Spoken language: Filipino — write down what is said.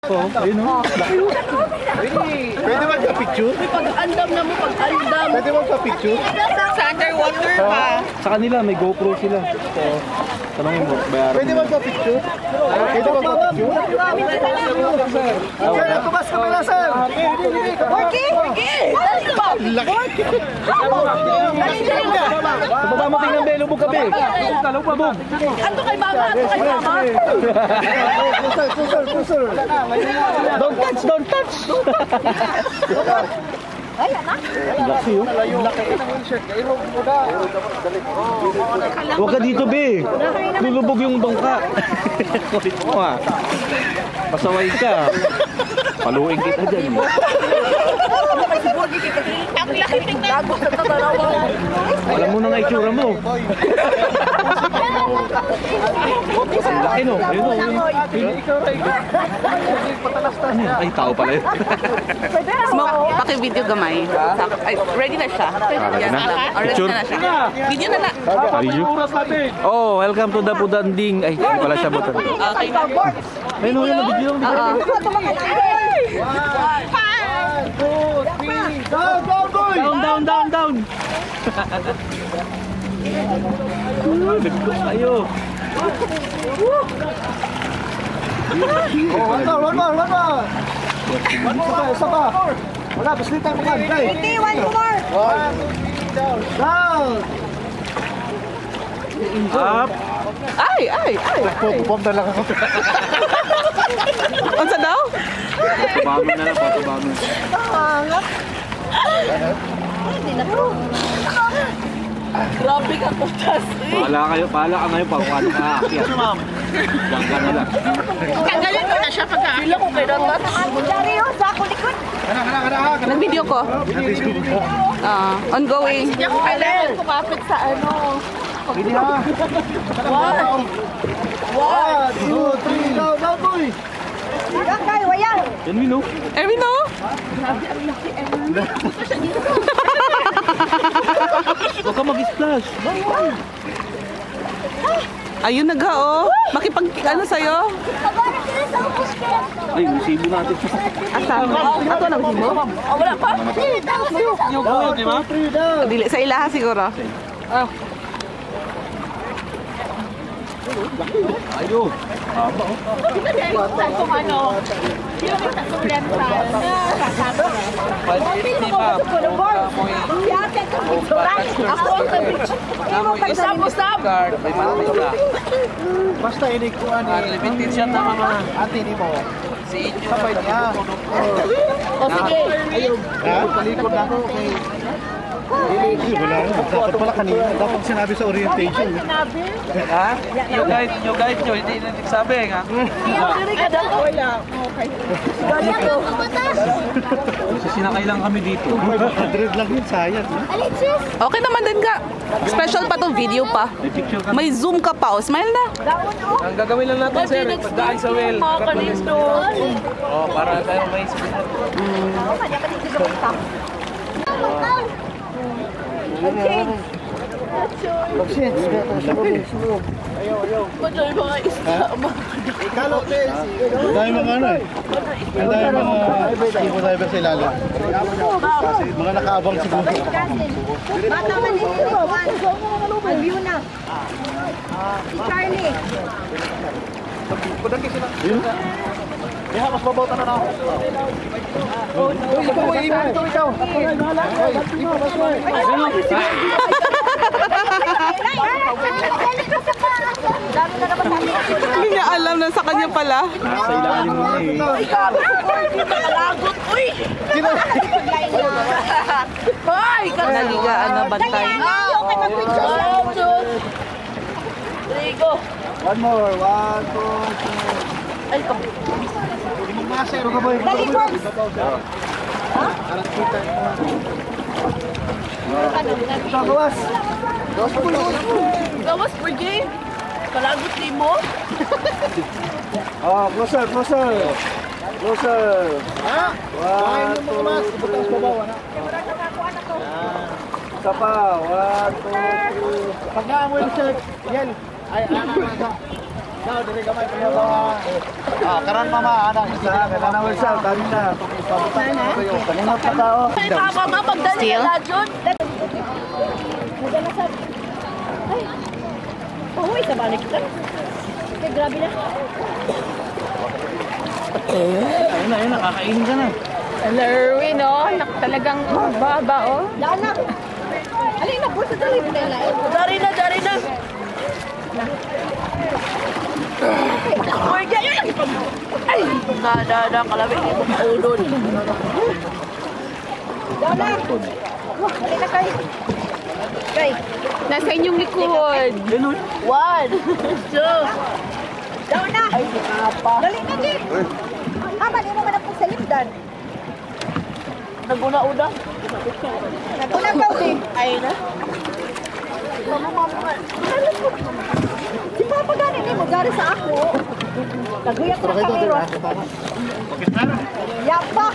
Oh, ayun o. Pwede magka-picture? Pag-andam na mo, pag-andam. Pwede magka-picture? Sa underwater pa. Sa kanila, may GoPro sila. So, tanongin mo, bayaran Pwede mo. magka-picture? Pwede magka-picture? Sir, tumas ka pala, sir! Okay! Laki! Sa baba mo tingnan, Be. Lubog ka, Be. Lubog. Ando kay mama, ando kay mama. Closer! Don't touch, don't touch. Ayan na. Laki, oh. Huwag ka dito, Be. Lulubog yung bangka. Kulit mo, ah. Pasaway ka. Paluin kita dyan. Ang laki tingnan. Alam mo na nga itsura mo. Ang laki, no? Ayun, no? Ay, tao pala yun. Smoke, paki-video gamay. Ay, ready na siya. Yes, na? ready na siya. Video na na. Video? Oh, welcome to the Pudanding. Ay, hindi pala siya butan. Okay na. Ayun, no? Yung video. Down. Nagkos tayo. One more! Isa pa! Wala, paslita mo yan, guys! One more. Down! Up. Ay! Pupom na lang ako. Unsa daw? Patubamo na lang, patubamo. Hindi na po. Grabe ka kutas. Paala ka ngayon pag ano ka aakyat. Diyan ka na lang. Tanggalin mo na siya pagka. Pila ko kay Dagat. Dari ho, sa ako likod. Nag-video ko. Ongoing. Hindi ako kailangan kumapit sa ano. Hindi ha! 1, 2, 3, down, boy! Kay wayang. Yan, Mino. Erwin, no? Huwag ka mag-splash. Ayun na ga, oh. Makipag, ano sa'yo? Ay, resibo natin. Asan? Ato na resibo? Wala pa. Yung buhay, di ba? Dili, sa ilaha siguro. Ayo. Kung ano, yung nasulan sa ako ang usap. Basta inikuan ni limited siya na mga ate ni mo. Si Inyo sabay niya. O sige. Ha? Palikod na ako kay wala na. Dapat pala kanina. Dapat sinabi sa orientation. Ha? Yung guide nyo, hindi na nagsabi, ha? Wala. Okay. Sinakay lang kami dito. 500 lang yun, sayang. Okay naman din ka. Special pa to video pa. May picture ka. May zoom ka pa, oh. Smile na. Ang gagawin lang natin, sir, pagdaan sa well. Oh, para tayo may Kalo, dahil mga ano eh. Dahil mga tipo driver sa ilalim. Kasi mga nakaabang siguro. Bata man dito. View na. Si Charlie. Pudang kasi lang. Iha, mas babaw na ako. Uy, ikaw. Hindi niya alam na sa kanya pala. nasa ilalim mo na eh. Nakalagot. Uy! Hoy! Naligaan na bantay. Rigo. One more. 1, 2, 3. Ay, ito. Ito ka boy. Dali, Forbes. Ito, gawas. Gawas, Brigay. Kalagot ni mo. Closer. Ha? 1, 2, 3. Isa pa. 1, 2, 3. Pag naamoy yung shirt, yan. Ay, Karan mama, anak. Kanang Wilson, kanina. Kanina pa tao. Ay, tama nga, pagdali Still? na dyan. Ay, uy, sa balik ka. Ay, grabe na. Ayun na, kakainin ka na. Lerwin, oh. Talagang baba, oh. Daan na. Alin na po sa dali mo nila. Dari na. Uy, ganyan. Ay, nada, kalabing ito maulod. Daan na. Dali na kayo. Kay. Nasa inyong likod. One, two. Down na. Ay, di pa. Dali na, Jim. Di mo man ako sa lipdan. Naguna-una. Naguna-una, Jim. Ay na. Mama. Si Papa gani ni mo, gari sa ako. Naguyak ko na kamero. Yak pa.